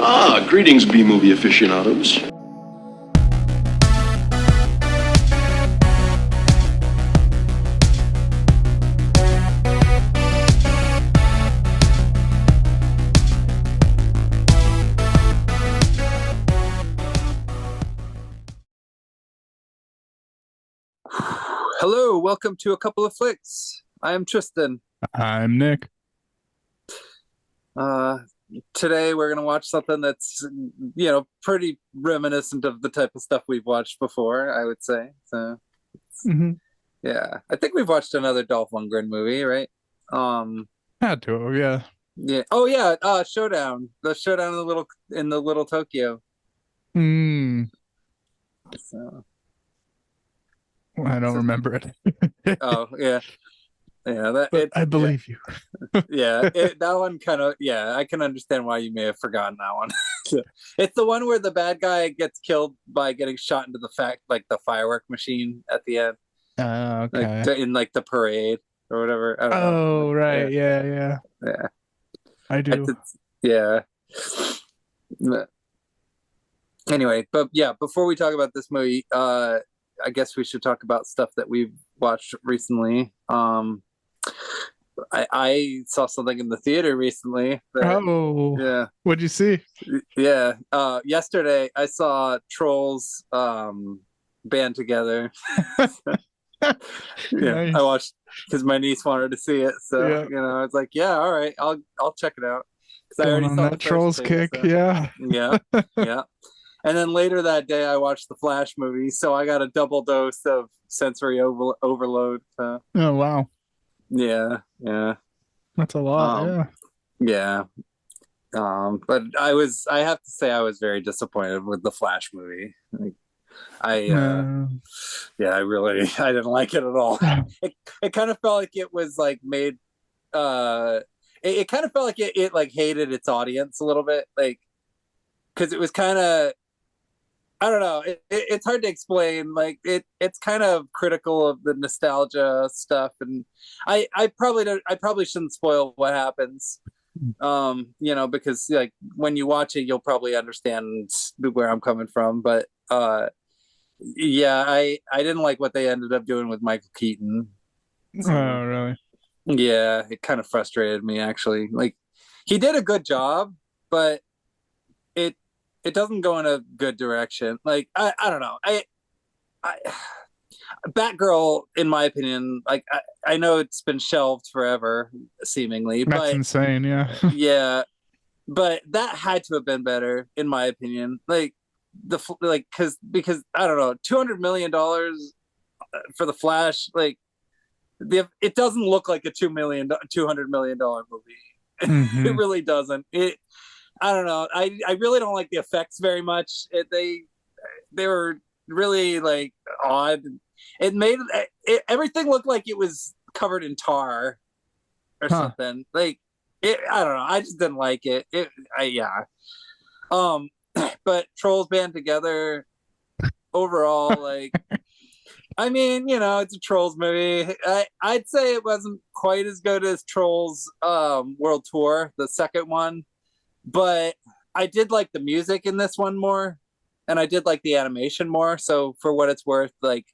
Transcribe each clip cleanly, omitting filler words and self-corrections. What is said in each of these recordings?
Ah, greetings, B-movie aficionados. Hello, welcome to A Couple of Flicks. I am Tristan. I'm Nick. Uh, Today we're gonna watch something that's, pretty reminiscent of the type of stuff we've watched before, I would say. So, hmm yeah, I think we've watched another Dolph Lundgren movie, right? Um, Had to, yeah. yeah. Oh yeah, Showdown. The Showdown in the little Tokyo. Hmm. So, I don't so remember it. oh yeah, yeah. But I believe you. That one kind of, yeah, I can understand why you may have forgotten that one. It's the one where the bad guy gets killed by getting shot into the firework machine at the end, Okay. in like the parade or whatever. I don't know. Oh, Yeah, right. Yeah, yeah. yeah. I do. Yeah. Anyway, but yeah, before we talk about this movie, I guess we should talk about stuff that we've watched recently. I saw something in the theater recently that, Oh, yeah, what'd you see? yeah. Yesterday I saw Trolls band together. Yeah, I Nice. watched because my niece wanted to see it, so Yeah. I was like, yeah, all right, I'll check it out because I Going already on saw the that first Trolls two. kick. So Yeah. yeah, yeah. And then later that day I watched the Flash movie, so I got a double dose of sensory overload. So Oh, wow. yeah, yeah. That's a lot. Um, Yeah. yeah. But I have to say I was very disappointed with the Flash movie. Like, I Uh, yeah, I didn't like it at all. It kind of felt like it was like made it kind of felt like it like hated its audience a little bit, like because it was kind of, I don't know, it's hard to explain. Like it's kind of critical of the nostalgia stuff, and I probably shouldn't spoil what happens, because like when you watch it you'll probably understand where I'm coming from, but yeah, I didn't like what they ended up doing with Michael Keaton. So oh, really? yeah, it kind of frustrated me actually. Like he did a good job, but it it doesn't go in a good direction. Like I don't know. I Batgirl, in my opinion, like I know it's been shelved forever, seemingly, That's but insane. Yeah. yeah, but that had to have been better, in my opinion. Like because I don't know, $200 million for the Flash, like it doesn't look like a $200 million movie. It hmm really doesn't. I don't know. I really don't like the effects very much. They were really like odd. It made everything look like it was covered in tar or Huh. something. Like I don't know. I just didn't like it. Yeah. Um, but Trolls band together overall, like, I mean, it's a Trolls movie. I'd say it wasn't quite as good as Trolls World Tour, the second one, but I did like the music in this one more, and I did like the animation more. So for what it's worth, like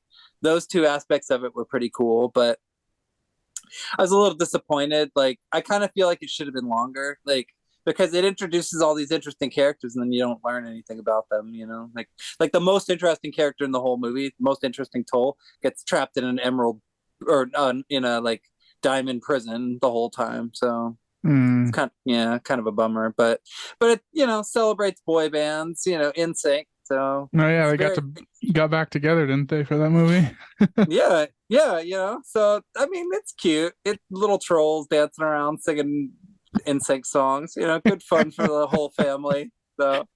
those two aspects of it were pretty cool, but I was a little disappointed. Like I kind of feel like it should have been longer, like because it introduces all these interesting characters and then you don't learn anything about them. Like the most interesting character in the whole movie, the most interesting Toll, gets trapped in an emerald or in a like diamond prison the whole time. So it's Mm. kind of a bummer, but it celebrates boy bands, in sync. So Oh, yeah. it's They very, got back together, didn't they, for that movie? yeah, yeah, so I mean it's cute. It little trolls dancing around singing in sync songs, good fun for the whole family. So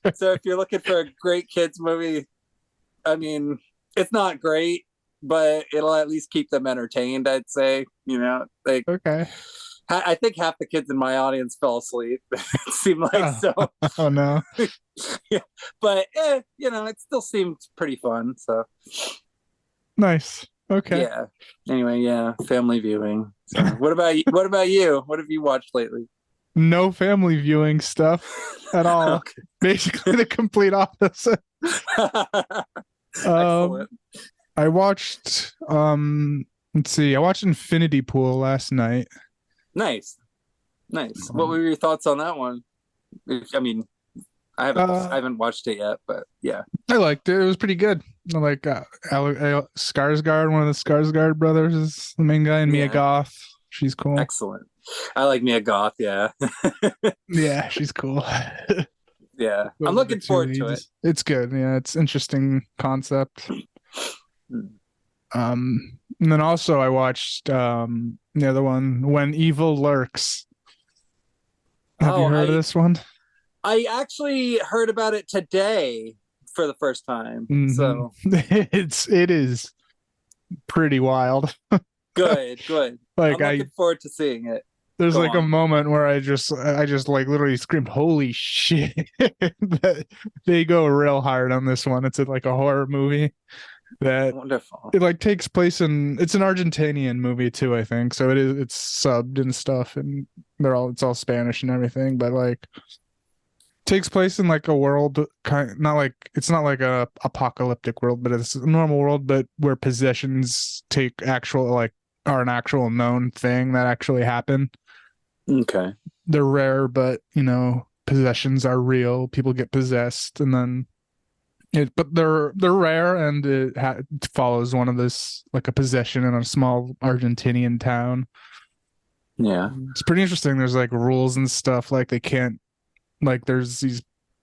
if you're looking for a great kids movie, I mean it's not great, but it'll at least keep them entertained, I'd say. Like Okay. I think half the kids in my audience fell asleep. It seemed like Oh, so. oh no. Yeah, but it still seemed pretty fun. So Nice. Okay. yeah. Anyway, yeah, family viewing. So what about you? What have you watched lately? no family viewing stuff at all. Okay. Basically, the complete opposite. Um, Excellent. I watched let's see, I watched Infinity Pool last night. Nice. Nice. What Um, were your thoughts on that one? I mean, I uh, haven't watched it yet, but yeah. I liked it. It was pretty good. I like Skarsgård, one of the Skarsgård brothers, is the main guy, and Mia Yeah. Goth. She's cool. Excellent. I like Mia Goth, yeah. Yeah, she's cool. Yeah. I'm Those are the looking two forward to it. leads. It's good. Yeah, it's interesting concept. Hmm. And then also I watched the other one, When Evil Lurks. Have you Oh, heard of this one? I actually heard about it today for the first time. Hmm. So It is pretty wild. good. Like I'm looking forward to seeing it. there's Go like a on. moment where I just like literally screamed, "Holy shit!" They go real hard on this one. It's like a horror movie that Wonderful. it like takes place in. It's an Argentinian movie too, I think. So it's subbed and stuff, and it's all Spanish and everything. But like takes place in like a world it's not like a apocalyptic world, but it's a normal world, but where possessions take actual like are an actual known thing that actually happen. Okay. They're rare, but possessions are real. People get possessed, and then but they're rare, and it follows one of this like a possession in a small Argentinian town. Yeah. It's pretty interesting. There's like rules and stuff, like they can't like there's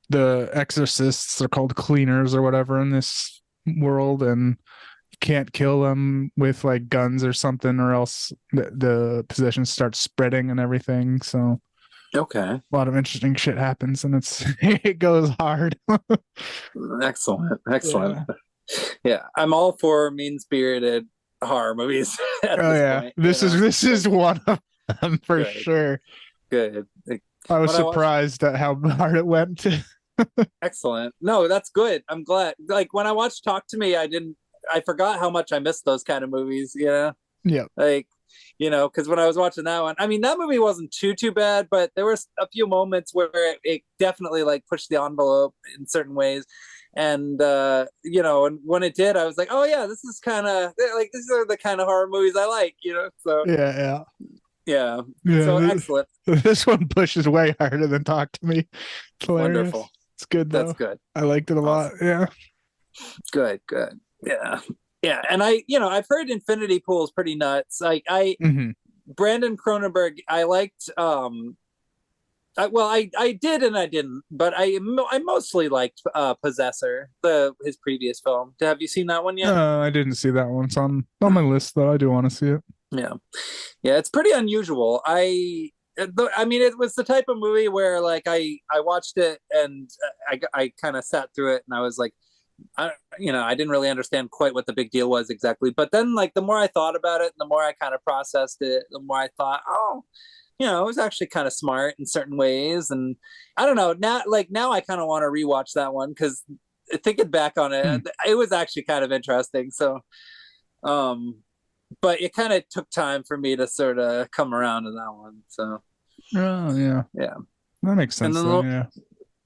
the exorcists, they're called cleaners or whatever in this world, and you can't kill them with like guns or something, or else the possession starts spreading and everything. So Okay. a lot of interesting shit happens, and it goes hard. Excellent. Excellent. Yeah. Yeah. I'm all for mean-spirited horror movies at Oh this yeah, point. this is one of them for Good. sure. Good. I was When I watched surprised at how hard it went. Excellent. No, that's good. I'm glad. Like when I watched Talk to Me, I forgot how much I missed those kind of movies, Yeah. Like, because when I was watching that one, I mean, that movie wasn't too bad, but there was a few moments where it definitely like pushed the envelope in certain ways. And and when it did, I was like, oh yeah, this is kind of like these are the kind of horror movies I like. So Yeah, yeah. yeah. So Yeah, excellent. this one pushes way harder than Talk to Me. It's hilarious. Wonderful. It's good That's though. good. I liked it a lot. Awesome. Yeah. Good. Yeah. Yeah. And I've heard Infinity Pool is pretty nuts. Like Hmm. Brandon Cronenberg, I liked I did and I didn't, but I mostly liked Possessor, his previous film. Have you seen that one yet? I didn't see that one. It's on my list though. I do want to see it. Yeah. Yeah, it's pretty unusual. I mean, it was the type of movie where like I watched it and I kind of sat through it and I was like, I didn't really understand quite what the big deal was exactly. But then like the more I thought about it, the more I kind of processed it, the more I thought, oh, it was actually kind of smart in certain ways. And I don't know, now I kind of want to rewatch that one because thinking back on it, Hmm. it was actually kind of interesting. So, but it kind of took time for me to sort of come around to that one. So, Oh yeah, yeah. that makes And sense then, then.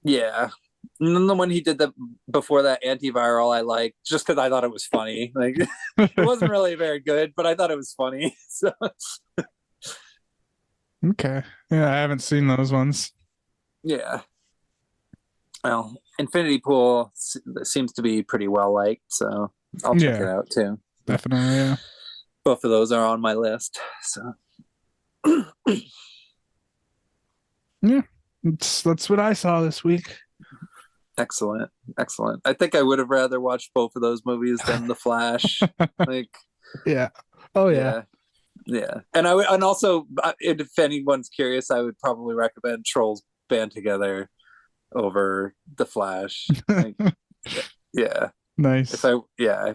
Yeah. yeah. And then the one he did before that antiviral, I liked just because I thought it was funny. Like it wasn't really very good, but I thought it was funny. So Okay. Yeah, I haven't seen those ones. yeah. Well, Infinity Pool seems to be pretty well liked, so I'll check it Yeah, out too. definitely. Yeah. Both of those are on my list. So Yeah. That's what I saw this week. excellent. I think I would have rather watched both of those movies than The Flash. Like, Yeah. Oh yeah. yeah. Yeah, and also if anyone's curious, I would probably recommend Trolls Band Together over The Flash. Like, yeah, Nice. if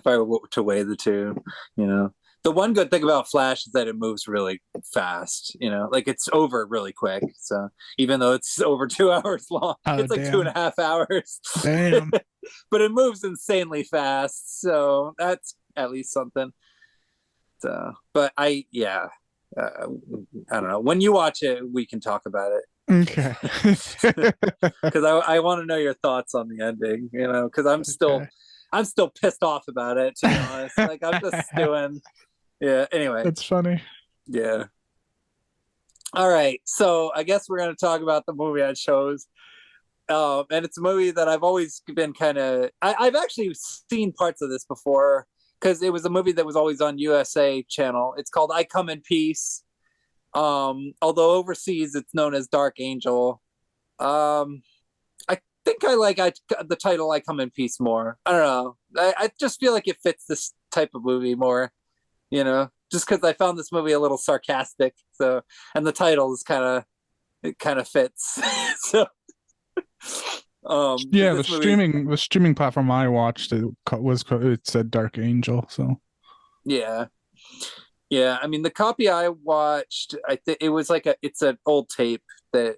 I were to weigh the two, the one good thing about Flash is that it moves really fast. Like it's over really quick. So even though it's over 2 hours long, Oh it's like damn. 2.5 hours. Damn. But it moves insanely fast. So that's at least something. But I don't know. When you watch it, we can talk about it. Okay. because I want to know your thoughts on the ending. Because Okay. I'm still pissed off about it. To be honest, like I'm just doing. Yeah. Anyway. That's funny. Yeah. All right. So I guess we're gonna talk about the movie I chose. And it's a movie that I've always been kind of. I've actually seen parts of this before because it was a movie that was always on USA Channel. It's called I Come in Peace. Although overseas it's known as Dark Angel. I think the title I Come in Peace more. I don't know. I just feel like it fits this type of movie more, just because I found this movie a little sarcastic. So, and the title is it kind of fits. So, Yeah, this movie, the streaming platform I watched it said Dark Angel, so yeah. Yeah, I mean the copy I watched, I think it was it's an old tape that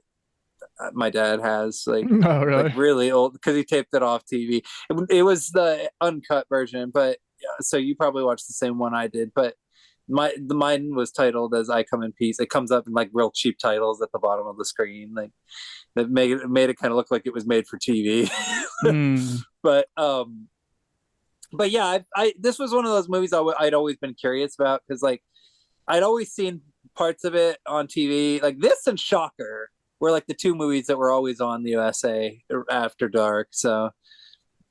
my dad has, oh really? really old because he taped it off TV. It was the uncut version, but so you probably watched the same one I did. But mine was titled as "I Come in Peace." It comes up in like real cheap titles at the bottom of the screen, like that made it kind of look like it was made for TV. Mm. But yeah, I this was one of those movies I'd always been curious about because like I'd always seen parts of it on TV, like this and Shocker were like the two movies that were always on the USA after dark. So,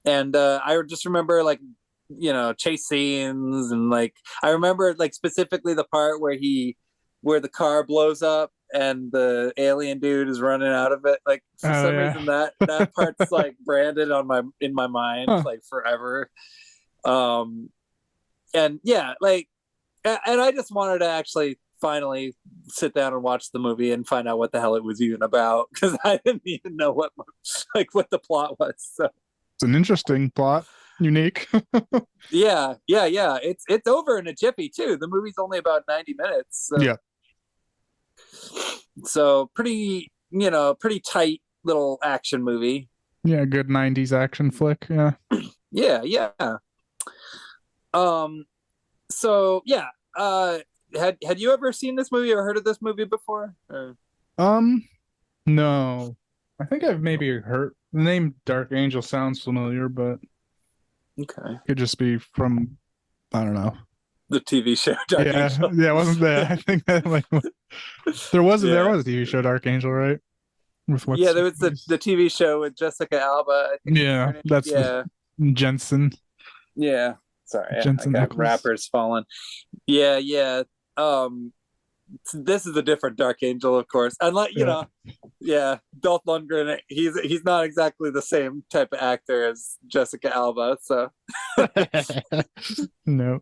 and I just remember like chase scenes and like I remember like specifically the part where the car blows up and the alien dude is running out of it. Like for Oh some yeah. reason that part's like branded in my mind Huh. like forever. And yeah, like, and I just wanted to actually finally sit down and watch the movie and find out what the hell it was even about because I didn't even know what the plot was. So It's an interesting plot, unique. yeah. It's over in a jiffy too. The movie's only about 90 minutes. So, Yeah. so pretty tight little action movie. Yeah, good 90s action flick. Yeah. Yeah. So yeah. Had you ever seen this movie or heard of this movie before? No. I think I've maybe heard the name Dark Angel sounds familiar, but Okay. could just be from I don't know. The TV show Dark Angel. Yeah, wasn't that? I think that like there was Yeah. a TV show Dark Angel, right? With Yeah, there was the TV show with Jessica Alba. I think Yeah, that's yeah. Jensen. Yeah. Sorry, Jensen I got Ackles. rappers falling. Yeah. This is a different Dark Angel, of course. Unlike Dolph Lundgren, he's not exactly the same type of actor as Jessica Alba. So, No.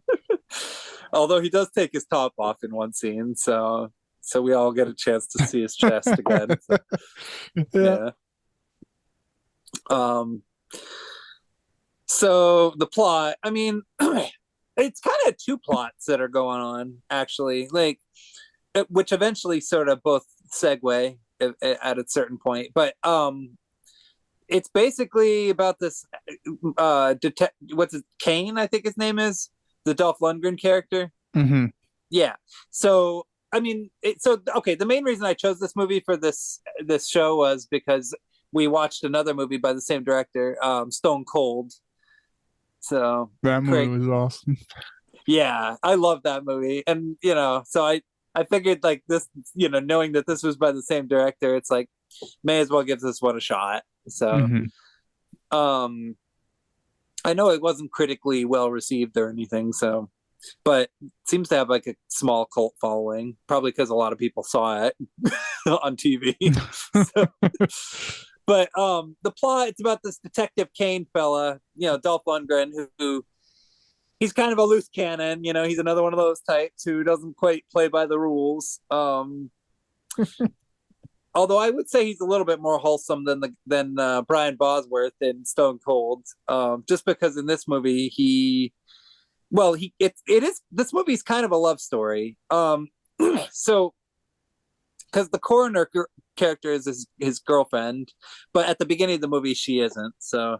although he does take his top off in one scene, so we all get a chance to see his chest again. So, Yeah. So the plot, I mean, it's kind of two plots that are going on, actually, like, which eventually sort of both segue at a certain point. But it's basically about this what's it, Kane, I think his name is, the Dolph Lundgren character. Mm-hmm. Yeah. So I mean, okay. The main reason I chose this movie for this show was because we watched another movie by the same director, Stone Cold. So That movie was awesome. Yeah, I love that movie, and so I figured like this, knowing that this was by the same director, it's like may as well give this one a shot. So, I know it wasn't critically well received or anything, so. But it seems to have like a small cult following, probably because a lot of people saw it on TV. But the plot, it's about this Detective Kane fella, Dolph Lundgren, who he's kind of a loose cannon. He's another one of those types who doesn't quite play by the rules. Although I would say he's a little bit more wholesome than Brian Bosworth in Stone Cold, just because in this movie this movie's kind of a love story. So because the coroner character is his girlfriend, but at the beginning of the movie she isn't. So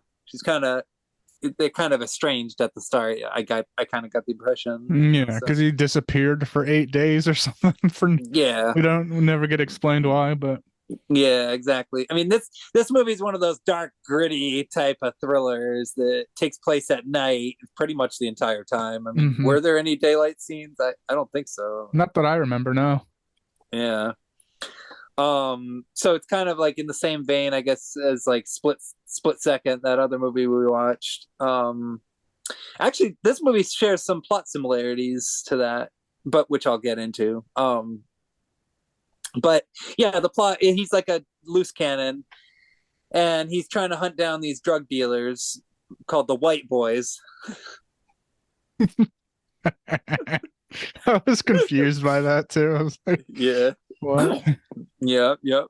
they're kind of estranged at the start. I kind of got the impression. Yeah, because he disappeared for 8 days or something. We never get explained why, but Yeah, exactly. I mean, this movie is one of those dark, gritty type of thrillers that takes place at night pretty much the entire time. I mean, Hmm. were there any daylight scenes? I don't think so. Not that I remember, no. Yeah. So it's kind of like in the same vein, I guess, as like Split Second, that other movie we watched. Actually, this movie shares some plot similarities to that, but which I'll get into. But yeah, the plot, he's like a loose cannon, and he's trying to hunt down these drug dealers called the White Boys. I was confused by that too. I was like, Yeah. what? Yeah, yep.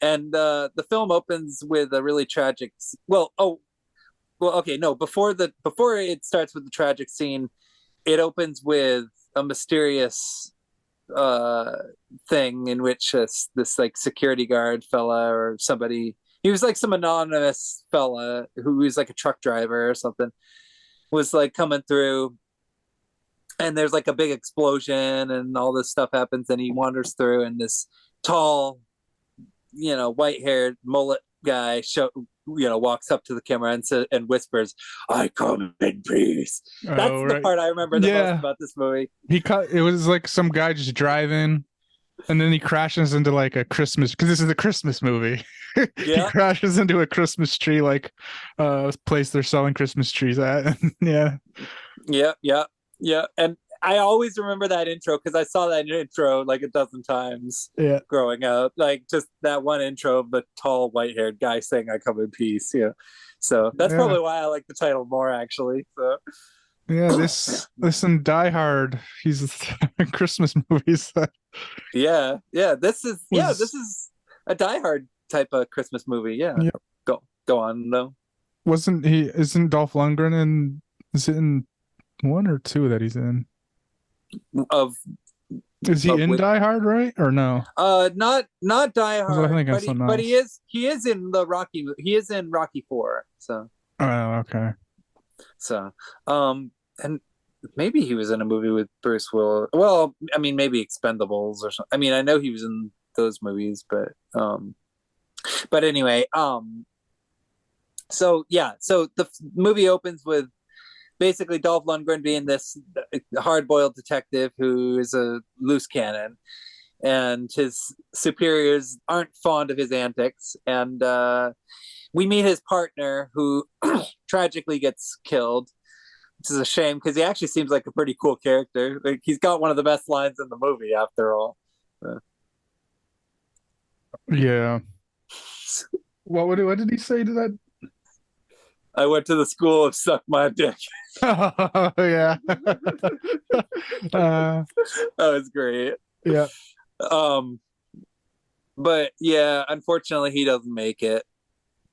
And the film opens with a really tragic. Well, okay, no. Before it starts with the tragic scene, it opens with a mysterious uh thing in which this like security guard fella or somebody, he was like some anonymous fella who was like a truck driver or something, was like coming through, and there's like a big explosion and all this stuff happens, and he wanders through, and this tall, white haired mullet guy walks up to the camera and whispers, "I come in peace." That's Oh, the right. part I remember the most Yeah. about this movie. It was like some guy just driving, and then he crashes into like a Christmas, because this is a Christmas movie. He Yeah. crashes into a Christmas tree, like place they're selling Christmas trees at. Yeah. Yeah. And I always remember that intro because I saw that intro like a dozen times Yeah. growing up. Like just that one intro of the tall white haired guy saying, "I come in peace." Yeah. So that's Yeah. probably why I like the title more, actually. So Yeah, this and Die Hard. He's Christmas movies that yeah. This was is a Die Hard type of Christmas movie. Yeah. yeah. Go on though. Isn't Dolph Lundgren in, is it in one or two that he's in? Of Is he of in which Die Hard, right? Or no? not Die I was Hard, thinking of something but else. he is in the Rocky, he is in Rocky 4. Oh, okay. So and maybe he was in a movie with Bruce Willis. Well, I mean, maybe Expendables or something. I mean, I know he was in those movies, but anyway, so yeah, so the movie opens with basically Dolph Lundgren being this hard-boiled detective who is a loose cannon, and his superiors aren't fond of his antics, and we meet his partner who tragically gets killed, which is a shame because he actually seems like a pretty cool character. Like he's got one of the best lines in the movie, after all. Yeah. What did he say to that? I went to the school of suck my dick. Oh, yeah. That was great. Yeah. But yeah, unfortunately, he doesn't make it.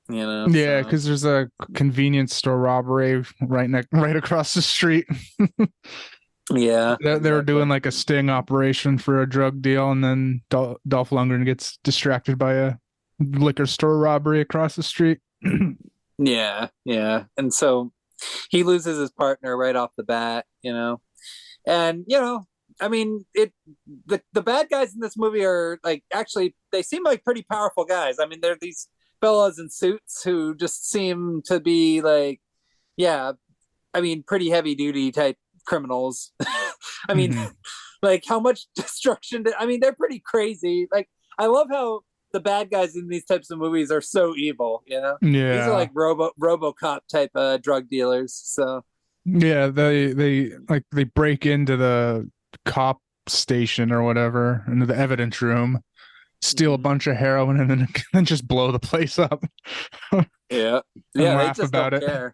Yeah, So. because there's a convenience store robbery right across the street. Yeah, They were doing like a sting operation for a drug deal, and then Dolph Lundgren gets distracted by a liquor store robbery across the street. yeah, and so he loses his partner right off the bat. And I mean, the bad guys in this movie are like, actually they seem like pretty powerful guys. I mean, they're these fellas in suits who just seem to be like, yeah, I mean, pretty heavy duty type criminals. I mean, Mhm. like how much destruction I mean, they're pretty crazy. Like I love how the bad guys in these types of movies are so evil. These are Yeah. like RoboCop type drug dealers. So Yeah, they break into the cop station or whatever, into the evidence room, steal a bunch of heroin, and then just blow the place up. yeah, And they laugh just about don't it. care.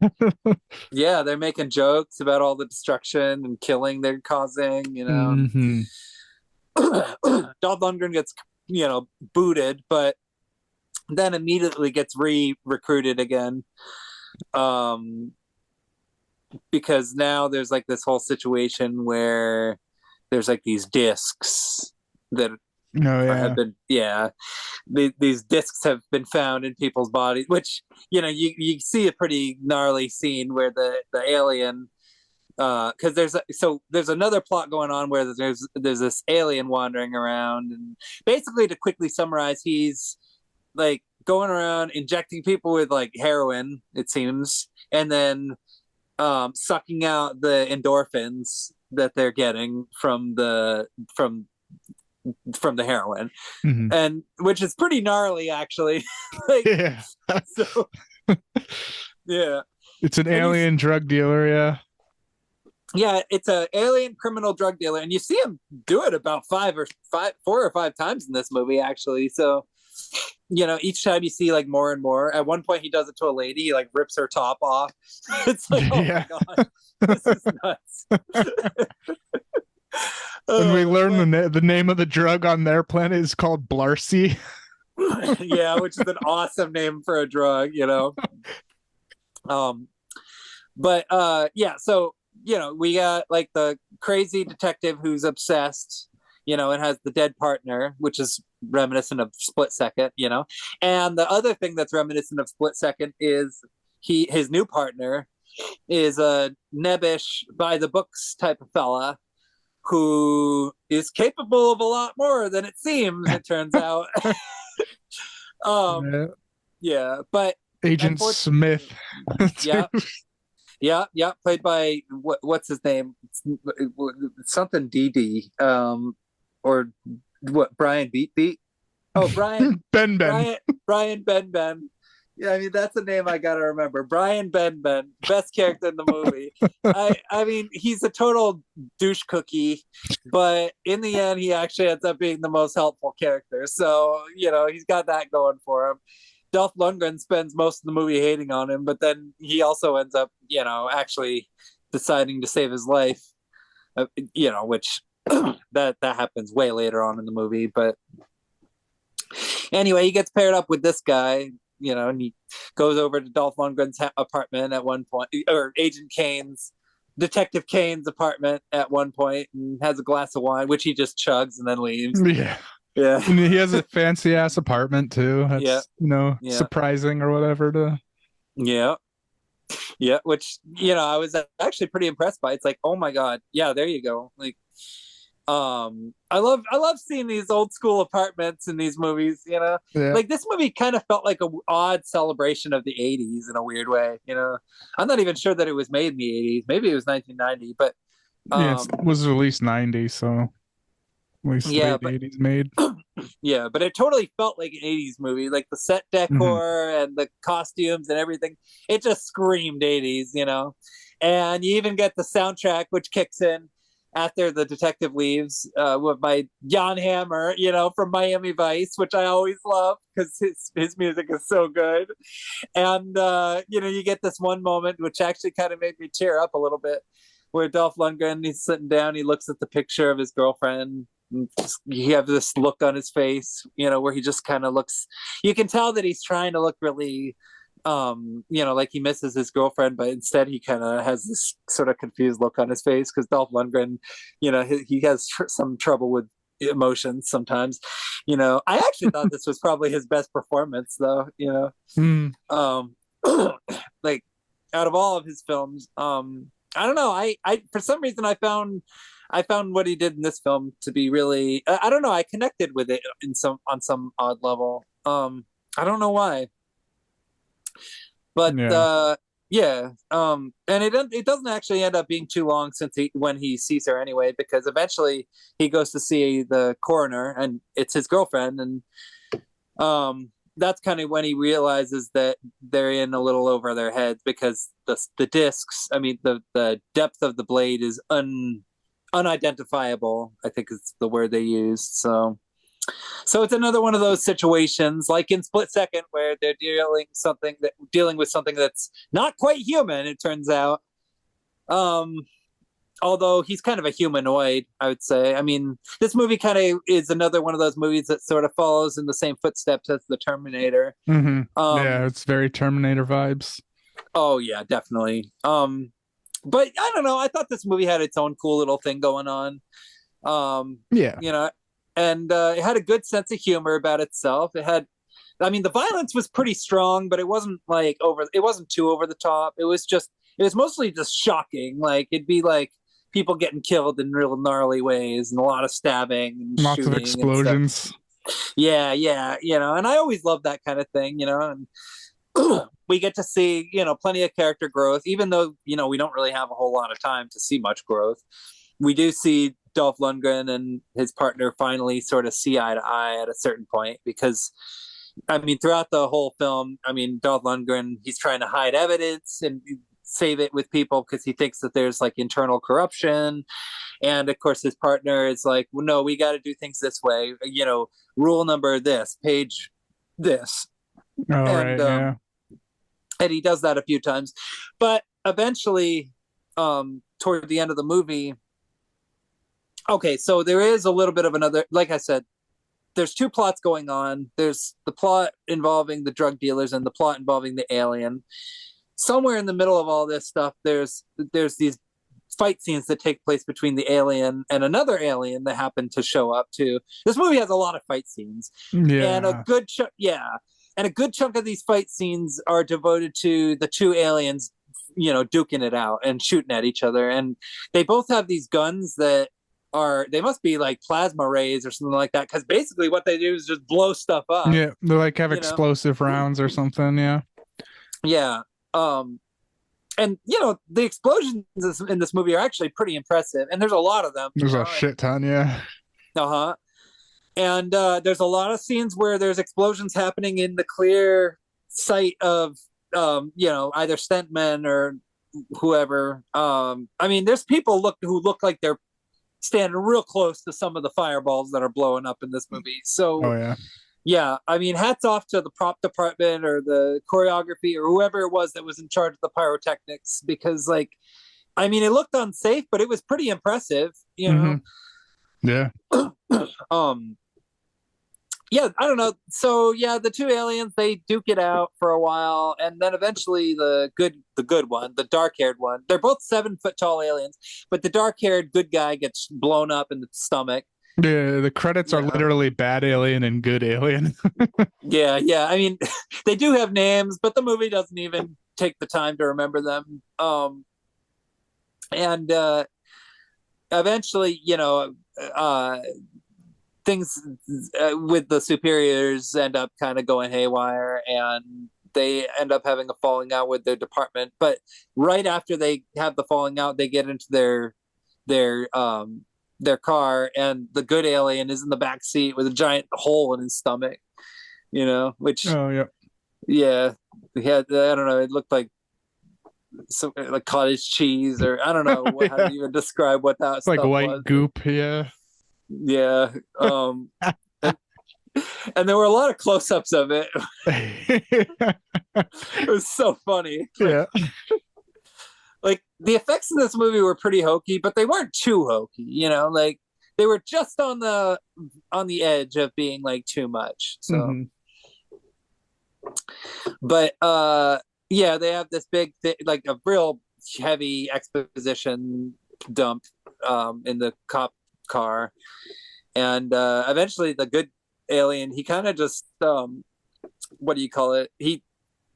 Yeah, they're making jokes about all the destruction and killing they're causing. Mhm. Dolph Lundgren gets booted, but then immediately gets recruited again, because now there's like this whole situation where there's like these discs that Oh, yeah. have been these discs have been found in people's bodies, which you see a pretty gnarly scene where the alien because there's another plot going on where there's this alien wandering around, and basically, to quickly summarize, he's like going around injecting people with like heroin, it seems, and then sucking out the endorphins that they're getting from the heroin, Mhm. and which is pretty gnarly actually. Like, Yeah. so yeah, It's an and alien drug dealer, yeah. yeah, it's a alien criminal drug dealer, and you see him do it about 4 or 5 times in this movie, actually. So, each time you see like more and more. At one point, he does it to a lady, he like rips her top off. It's like, oh Yeah. my god, this is nuts. And we learn But- the name of the drug on their planet is called Blarcy. yeah, which is an awesome name for a drug, But yeah, so we got like the crazy detective who's obsessed, and has the dead partner, which is reminiscent of Split Second, And the other thing that's reminiscent of Split Second is his new partner is a nebbish by the books type of fella who is capable of a lot more than it seems, it turns out. Yeah. Yeah, but Agent Smith. yeah, yeah, played by what's his name? Something DD, or what? Brian Beat? Oh, Brian Ben. Brian Ben. Yeah, I mean that's a name I gotta remember. Brian Ben, best character in the movie. I mean he's a total douche cookie, but in the end he actually ends up being the most helpful character. So he's got that going for him. Dolph Lundgren spends most of the movie hating on him, but then he also ends up, actually deciding to save his life. Which that happens way later on in the movie. But anyway, he gets paired up with this guy, and he goes over to Dolph Lundgren's apartment at one point, or Detective Kane's apartment at one point, and has a glass of wine, which he just chugs and then leaves. Yeah. Yeah. And he has a fancy ass apartment too. That's Yeah. surprising or whatever to Yeah. Yeah, which I was actually pretty impressed by. It's like, oh my god, yeah, there you go. Like, I love seeing these old school apartments in these movies. Yeah. Like this movie kind of felt like a odd celebration of the '80s in a weird way. I'm not even sure that it was made in the '80s. Maybe it was 1990, but yeah, it was released 90, so at least late 80s made. Yeah, but it totally felt like an '80s movie. Like the set decor and the costumes and everything, it just screamed '80s. And you even get the soundtrack, which kicks in after the detective leaves, by Jan Hammer, from Miami Vice, which I always love because his music is so good. And you get this one moment which actually kind of made me tear up a little bit, where Dolph Lundgren, he's sitting down, he looks at the picture of his girlfriend. You have this look on his face, where he just kind of looks. You can tell that he's trying to look really, like he misses his girlfriend, but instead he kind of has this sort of confused look on his face because Dolph Lundgren, he has some trouble with emotions sometimes. I actually thought this was probably his best performance, though. Like out of all of his films, I don't know. I for some reason I found what he did in this film to be really, I don't know, I connected with it on some odd level. I don't know why. But and it doesn't actually end up being too long when he sees her anyway, because eventually he goes to see the coroner and it's his girlfriend, and that's kind of when he realizes that they're in a little over their heads, because the discs, I mean the depth of the blade is unidentifiable, I think is the word they used. So it's another one of those situations, like in Split Second, where they're dealing with something that's not quite human, it turns out. Although he's kind of a humanoid, I would say. I mean, this movie kind of is another one of those movies that sort of follows in the same footsteps as the Terminator. Yeah, it's very Terminator vibes. Oh yeah, definitely. But I don't know, I thought this movie had its own cool little thing going on. And it had a good sense of humor about itself. The violence was pretty strong, but it wasn't too over the top. It was just it was mostly just shocking. Like it'd be like people getting killed in real gnarly ways and a lot of stabbing and Lots of shooting and stuff. explosions. Yeah, and I always love that kind of thing, and we get to see, plenty of character growth, even though, we don't really have a whole lot of time to see much growth. We do see Dolph Lundgren and his partner finally sort of see eye to eye at a certain point, because I mean, throughout the whole film, I mean, Dolph Lundgren, he's trying to hide evidence and save it with people because he thinks that there's like internal corruption. And of course, his partner is like, well, no, we got to do things this way. Rule number this, page this. Oh, and, right, yeah. And he does that a few times. But eventually, toward the end of the movie, okay, so there is a little bit of another, like I said, there's two plots going on. There's the plot involving the drug dealers and the plot involving the alien. Somewhere in the middle of all this stuff, there's these fight scenes that take place between the alien and another alien that happen to show up too. This movie has a lot of fight scenes, Yeah. and a good chunk of these fight scenes are devoted to the two aliens, duking it out and shooting at each other. And they both have these guns that they must be like plasma rays or something like that, because basically what they do is just blow stuff up. Yeah, they like have explosive rounds or something. Yeah. And the explosions in this movie are actually pretty impressive, and there's a lot of them. There's a shit ton. Yeah. And there's a lot of scenes where there's explosions happening in the clear sight of either stuntmen or whoever. I mean, there's people who look like they're standing real close to some of the fireballs that are blowing up in this movie. So yeah, I mean, hats off to the prop department or the choreography or whoever it was that was in charge of the pyrotechnics, because it looked unsafe, but it was pretty impressive, Yeah. Yeah, I don't know. So yeah, the two aliens, they duke it out for a while, and then eventually the good one, the dark-haired one, they're both 7-foot tall aliens, but the dark-haired good guy gets blown up in the stomach. Yeah, the credits are literally bad alien and good alien. Yeah. I mean, they do have names, but the movie doesn't even take the time to remember them. And eventually, things with the superiors end up kind of going haywire, and they end up having a falling out with their department. But right after they have the falling out, they get into their car, and the good alien is in the back seat with a giant hole in his stomach, which he had, I don't know, it looked like some like cottage cheese, or I don't know how to even describe what that stuff like white was. goop. And there were a lot of close-ups of it. It was so funny. Like the effects in this movie were pretty hokey, but they weren't too hokey, like they were just on the edge of being like too much. So but yeah, they have this big like a real heavy exposition dump in the cop car, and eventually the good alien, he kind of just what do you call it, he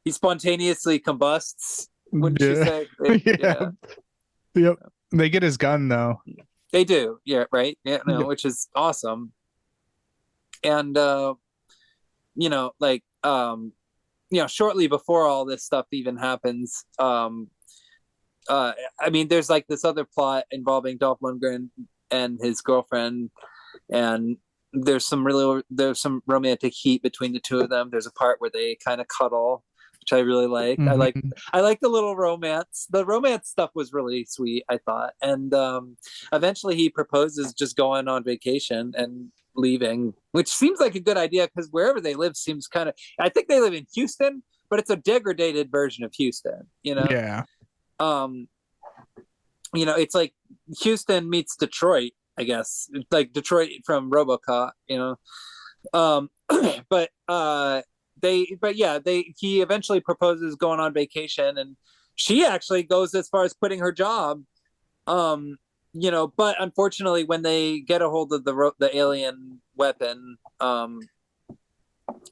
spontaneously combusts, wouldn't you say? Yep. They get his gun though. They do, right, which is awesome. And shortly before all this stuff even happens, I mean, there's like this other plot involving Dolph Lundgren and his girlfriend, and there's some romantic heat between the two of them. There's a part where they kind of cuddle, which I really like. I like the little romance. The romance stuff was really sweet, I thought. And eventually he proposes just going on vacation and leaving, which seems like a good idea, because wherever they live seems kind of, I think they live in Houston, but it's a degraded version of Houston, Yeah. It's like Houston meets Detroit, I guess. It's like Detroit from RoboCop, he eventually proposes going on vacation, and she actually goes as far as quitting her job. But unfortunately, when they get a hold of the alien weapon,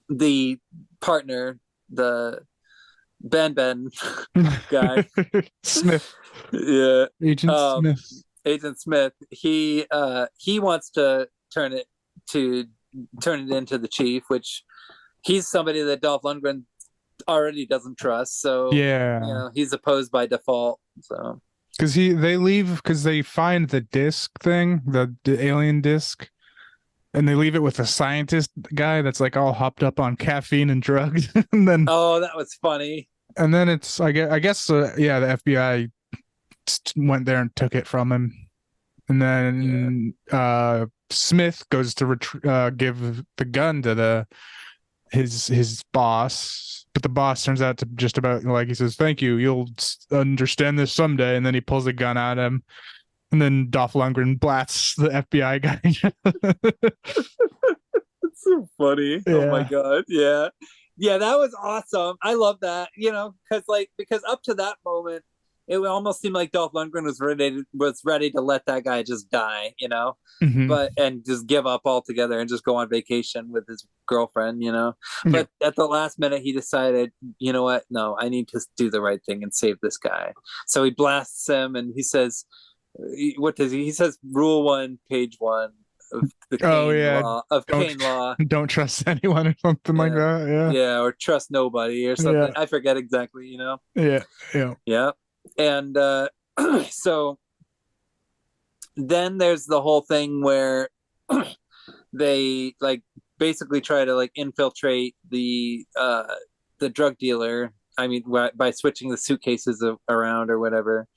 the partner, the Ben guy. Smith, Yeah. Agent Um, Smith. Agent Smith, he wants to turn it into the chief, which he's somebody that Dolph Lundgren already doesn't trust. So, Yeah, he's opposed by default. So, because they leave because they find the disc thing, the alien disc, and they leave it with a scientist guy that's like all hopped up on caffeine and drugs, oh, that was funny. it's I guess yeah, the FBI went there and took it from him, and Yeah. then Smith goes to give the gun to his boss, but the boss turns out to just about like he says, "Thank you, you'll understand this someday," and then he pulls a gun at him, and then Dolph Lundgren blasts the FBI guy. It's so funny. Oh my Yeah, god. Yeah. Yeah, that was awesome. I love that, because up to that moment, it almost seemed like Dolph Lundgren was ready to let that guy just die, hmm but and just give up altogether and just go on vacation with his girlfriend. yeah. But at the last minute, he decided, you know what? No, I need to do the right thing and save this guy. So he blasts him, and he says, "What does he?" He says, "Rule 1, page 1 of the Oh Kane yeah, law of don't Kane law." don't trust anyone or something like Yeah, that. yeah, or trust nobody or Yeah, something. I forget exactly. yeah, yeah, Yeah, and so then there's the whole thing where they like basically try to like infiltrate the drug dealer. I mean, by switching the suitcases around or whatever.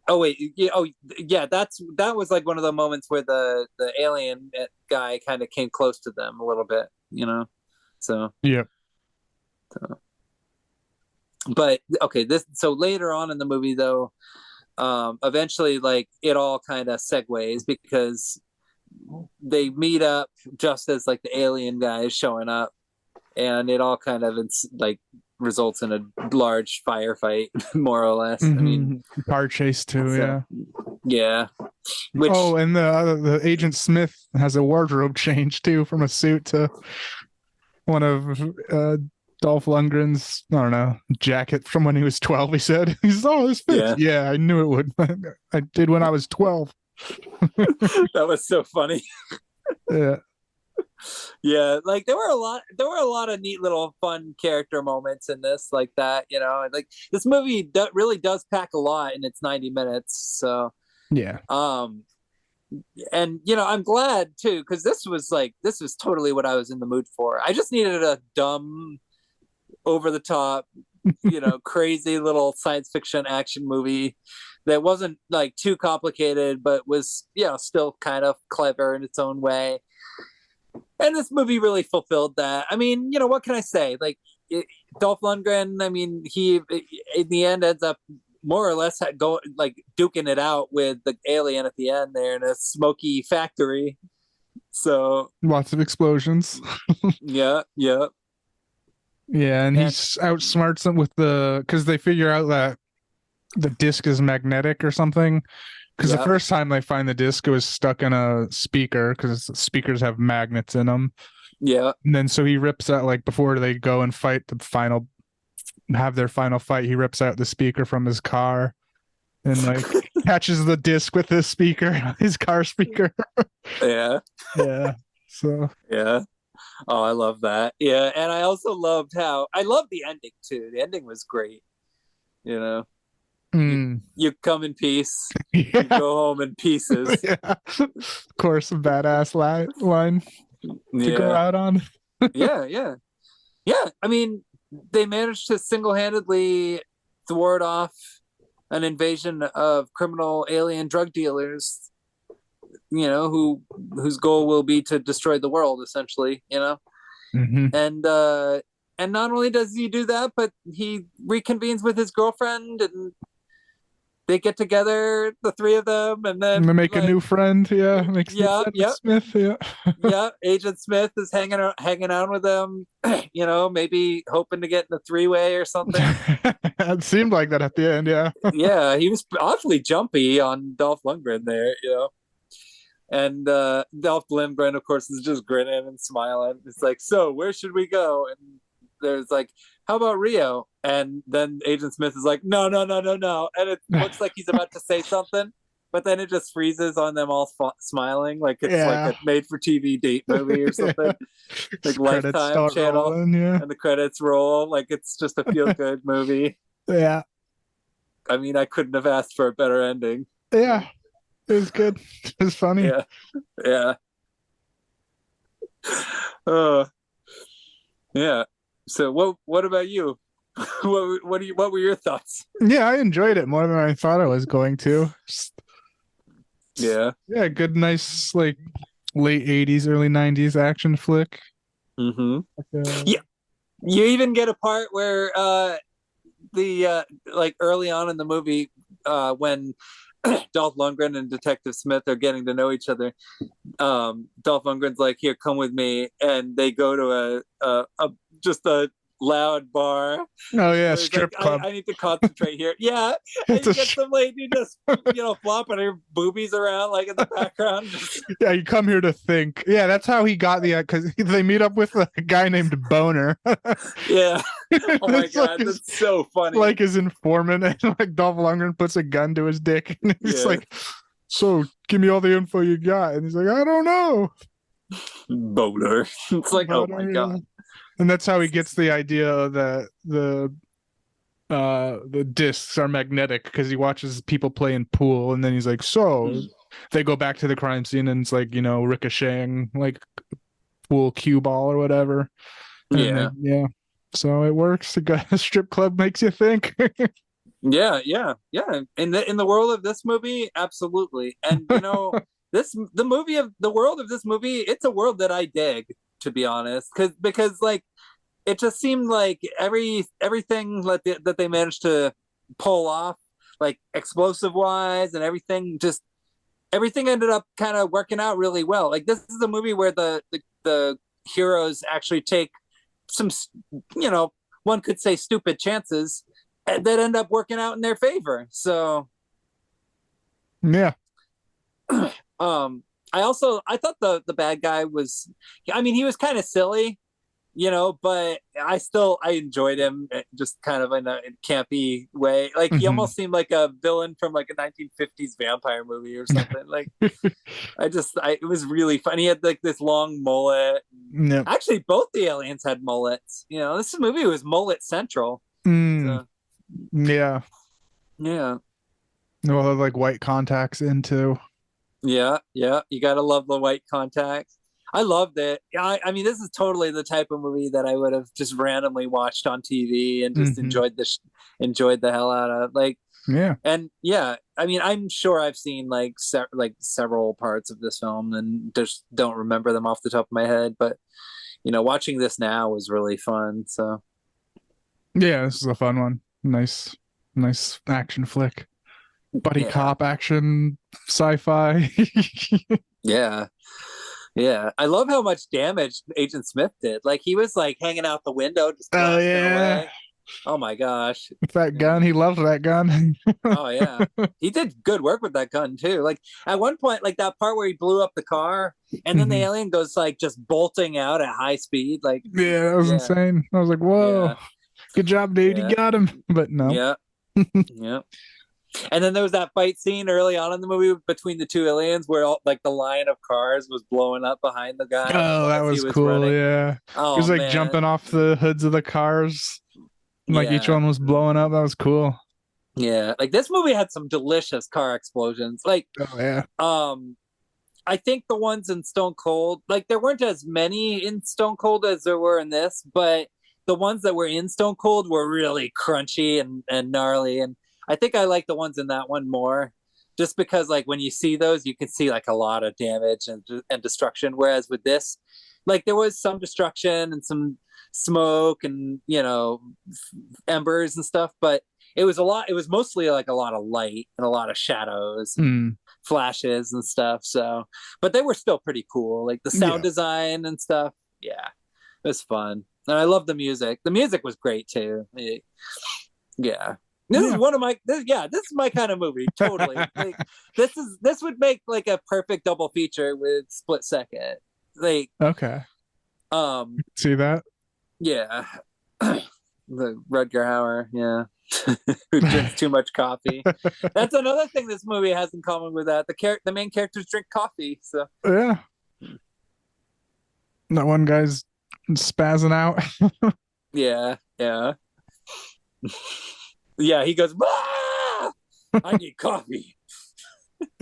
Oh wait, yeah, oh yeah, that was like one of the moments where the alien guy kind of came close to them a little bit. So, yeah. but okay, this so later on in the movie though, eventually like it all kind of segues because they meet up just as like the alien guy is showing up, and it all kind of like results in a large firefight, more or less. I mean, Car chase too. so Yeah. yeah, which Oh, and the Agent Smith has a wardrobe change too from a suit to one of Dolph Lundgren's, I don't know, jacket from when he was 12. He said, "He's oh, this fits." yeah, Yeah, I knew it would. I did when I was 12. that was so funny. Yeah. Yeah, like there were a lot of neat little fun character moments in this like that. Like this movie really does pack a lot in its 90 minutes. So Yeah. um and I'm glad too, because this was totally what I was in the mood for. I just needed a dumb, over the top, crazy little science fiction action movie that wasn't like too complicated, but was still kind of clever in its own way. And this movie really fulfilled that. I mean, what can I say? Like, Dolph Lundgren, I mean, he in the end ends up more or less go like duking it out with the alien at the end there in a smoky factory. So Lots of explosions. yeah, yeah, Yeah, and he and outsmarts them because they figure out that the disc is magnetic or something. Because the yeah, first time they find the disc, it was stuck in a speaker because speakers have magnets in them. yeah. And then so he rips out, like before they go and have their final fight, he rips out the speaker from his car and like catches the disc with his speaker, his car speaker. Yeah, Yeah. So yeah. Oh, I love that. Yeah, and I also loved how I loved the ending too. The ending was great. You know, you mm, you come in peace, you yeah. go home in pieces. Yeah. Of course, a badass line to go Yeah, out on. yeah, yeah, yeah. I mean, they managed to single-handedly thwart off an invasion of criminal alien drug dealers. Whose goal will be to destroy the world, essentially. hmm And not only does he do that, but he reconvenes with his girlfriend, and they get together, the three of them, and then Make a like, new friend. Yeah. Makes new yeah, friend with yeah, Smith. Yeah. yeah. Agent Smith is hanging out with them. Maybe hoping to get in a three-way or something. It seemed like that at the end. Yeah. Yeah, he was awfully jumpy on Dolph Lundgren there. And Dolph Lundgren, of course, is just grinning and smiling. It's like, so where should we go? And there's like how about Rio? And then Agent Smith is like, no, no, no, no, no. And it looks like he's about to say something, but then it just freezes on them all smiling, like it's like Yeah. a made-for-TV date movie or something, like Credits Lifetime start channel, rolling, yeah. and the credits roll. Like it's just a feel-good movie. Yeah. I mean, I couldn't have asked for a better ending. Yeah. It was good. It was funny. Yeah, yeah. Uh, yeah. So what about you? What were your thoughts? Yeah, I enjoyed it more than I thought I was going to. Yeah. Yeah, good, nice, like late 80s, early 90s action flick. Mm-hmm. Like, Yeah. You even get a part where the like early on in the movie when Dolph Lundgren and Detective Smith are getting to know each other. Dolph Lundgren's like, "Here, come with me," and they go to a just a loud bar. oh yeah, He's strip like, club. I need to concentrate here. Yeah, and It's you a get some lady just flopping her boobies around like in the background. yeah, you come here to think. Yeah, that's how he got the because they meet up with a guy named Boner. Yeah. Oh my It's like god, his, that's so funny. like his informant, and like Dolph Lundgren puts a gun to his dick, and he's Yeah. like, "So, give me all the info you got." And he's like, "I don't know." Boner. It's like, oh my Boner, god. yeah. And that's how he gets the idea that the discs are magnetic because he watches people playing pool, and then he's like, so they go back to the crime scene, and it's like, ricocheting like pool cue ball or whatever. And Yeah. yeah, so it works. A strip club makes you think. Yeah, yeah, yeah. In the world of this movie, absolutely. And the world of this movie, it's a world that I dig, to be honest, because like it just seemed like everything that they managed to pull off, like explosive wise, and everything ended up kind of working out really well. Like this is a movie where the heroes actually take some, one could say stupid chances that end up working out in their favor. So Yeah. I thought the bad guy was, I mean, he was kind of silly, but I enjoyed him just kind of in a campy way. Like he almost seemed like a villain from like a 1950s vampire movie or something. Like it was really fun. He had like this long mullet. Yep. Actually, both the aliens had mullets. This movie was mullet central. Mm. So, Yeah. yeah. Well, have like white contacts into. Yeah, yeah. You gotta love the white contacts. I loved it. I mean, this is totally the type of movie that I would have just randomly watched on TV and just enjoyed the hell out of. Like, yeah, and yeah. I mean, I'm sure I've seen like several parts of this film and just don't remember them off the top of my head. But watching this now was really fun. So yeah, this is a fun one. Nice action flick, buddy cop action, sci-fi. Yeah. Yeah, I love how much damage Agent Smith did. Like he was like hanging out the window, just blasting away. Oh my gosh, that gun! He loved that gun. Oh yeah, he did good work with that gun too. Like at one point, like that part where he blew up the car, and then the alien goes like just bolting out at high speed. Like yeah, that was insane. I was like, whoa, good job, dude! You got him. But no. Yeah, yeah. And then there was that fight scene early on in the movie between the two aliens where like the line of cars was blowing up behind the guy. Oh, that was cool. Running. Yeah. Oh, he was like man. jumping off the hoods of the cars. Like each one was blowing up. That was cool. Yeah. Like this movie had some delicious car explosions. Like, oh yeah. I think the ones in Stone Cold, like there weren't as many in Stone Cold as there were in this, but the ones that were in Stone Cold were really crunchy and gnarly. And I think I like the ones in that one more, just because like when you see those, you can see like a lot of damage and destruction. Whereas with this, like there was some destruction and some smoke and embers and stuff, but it was mostly like a lot of light and a lot of shadows and flashes and stuff. So, but they were still pretty cool, like the sound design and stuff. Yeah, it was fun, and I love the music. The music was great too. Yeah. This is one of my this is my kind of movie. Totally. Like this would make like a perfect double feature with Split Second. Like okay. See that? Yeah. The Rutger Hauer, yeah. Who drinks too much coffee. That's another thing this movie has in common with that. The main characters drink coffee, so Yeah. That one guy's spazzing out. yeah, yeah. Yeah, he goes, "Ah! I need coffee."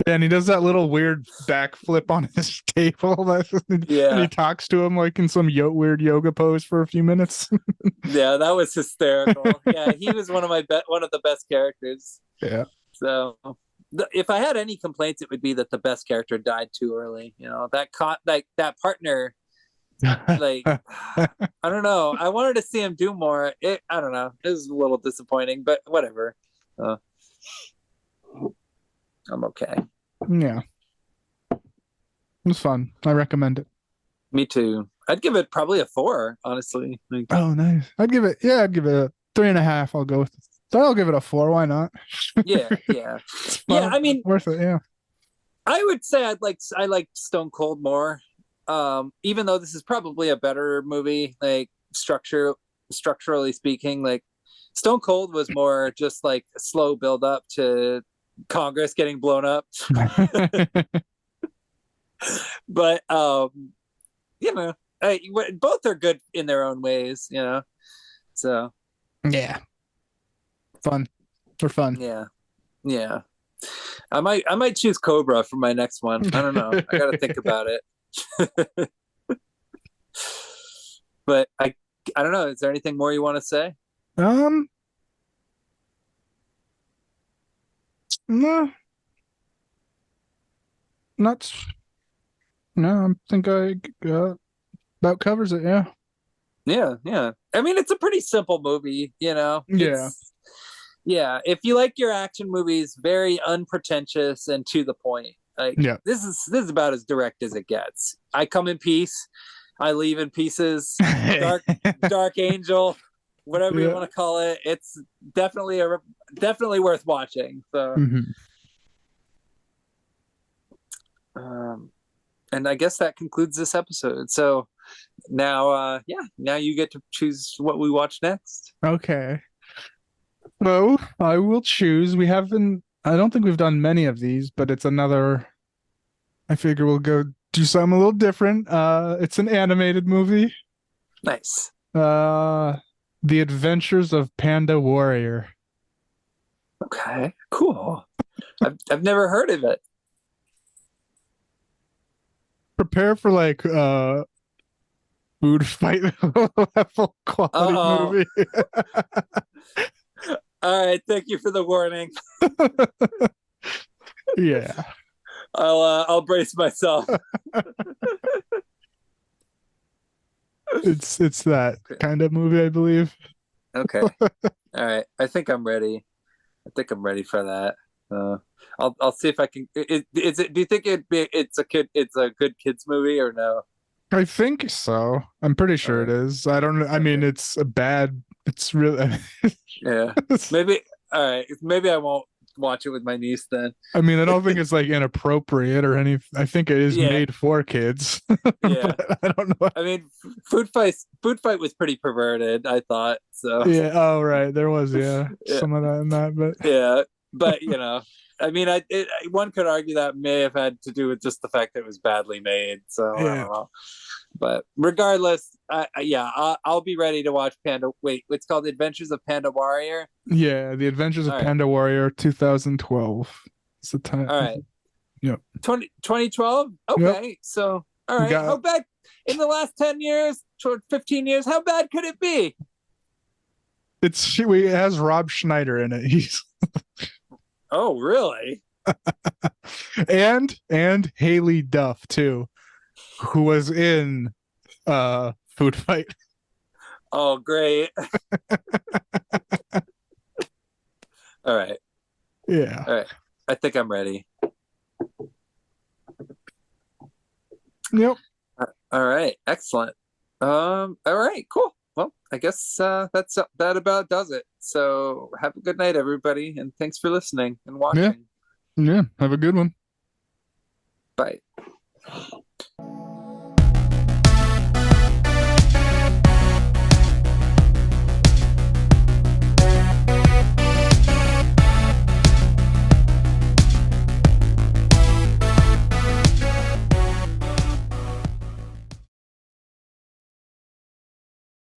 And he does that little weird backflip on his table. And Yeah. he talks to him like in some weird yoga pose for a few minutes. Yeah, that was hysterical. Yeah, he was one of the best characters. Yeah. So if I had any complaints, it would be that the best character died too early. That partner, like, I don't know. I wanted to see him do more. I don't know. It was a little disappointing, but whatever. I'm okay. Yeah. It was fun. I recommend it. Me too. I'd give it probably a 4, honestly. Like, Oh, nice. I'd give it a 3.5. I'll go with it. So I'll give it a 4. Why not? yeah, yeah. It's fun. Yeah, I mean, worth it, yeah. I would say I like Stone Cold more. Even though this is probably a better movie, like structurally speaking, like Stone Cold was more just like a slow build up to Congress getting blown up. But you know, both are good in their own ways, you know. So yeah. Fun. For fun. yeah. Yeah. I might choose Cobra for my next one. I don't know. I gotta think about it. But I don't know. Is there anything more you want to say? No. Not. No, I think I about covers it. Yeah. Yeah, yeah. I mean, it's a pretty simple movie, you know. Yeah. Yeah. If you like your action movies, very unpretentious and to the point. Like, Yeah. this is about as direct as it gets. I come in peace, I leave in pieces. Dark Angel, whatever you want to call it. It's definitely worth watching. So, and I guess that concludes this episode. So now, now you get to choose what we watch next. Okay. Well, I will choose. I don't think we've done many of these, but it's another. I figure we'll go do something a little different. It's an animated movie. Nice. The Adventures of Panda Warrior. Okay, cool. I've never heard of it. Prepare for like food fight level quality movie. All right, thank you for the warning. Yeah. I'll brace myself. It's that kind of movie, I believe. Okay. All right. I think I'm ready. For that. I'll see if I can. Is it? Do you think it's a good kids movie or no? I think so. I'm pretty sure it is. I don't know. I mean, it's really. Yeah. Maybe. All right. Maybe I won't watch it with my niece then. I mean, I don't think it's like inappropriate or anything. I think it is made for kids. Yeah. I don't know. I mean, Food Fight was pretty perverted, I thought. So yeah. Oh, right. There was some of that in that, but yeah. But you know, I mean, one could argue that may have had to do with just the fact that it was badly made. So I don't know. But regardless, I'll be ready to watch Panda. Wait, it's called The Adventures of Panda Warrior. Yeah, The Adventures of Panda Warrior, 2012. It's the time. All right. Yep. 2012. Okay, yep. So all right. How bad in the last 10 years, 15 years? How bad could it be? It has Rob Schneider in it. He's. Oh, really? and Haley Duff too, who was in Food Fight. Oh, great. All right. Yeah. All right. I think I'm ready. Yep. All right. Excellent. All right. Cool. Well, I guess that about does it. So have a good night, everybody, and thanks for listening and watching. Yeah. Have a good one. Bye.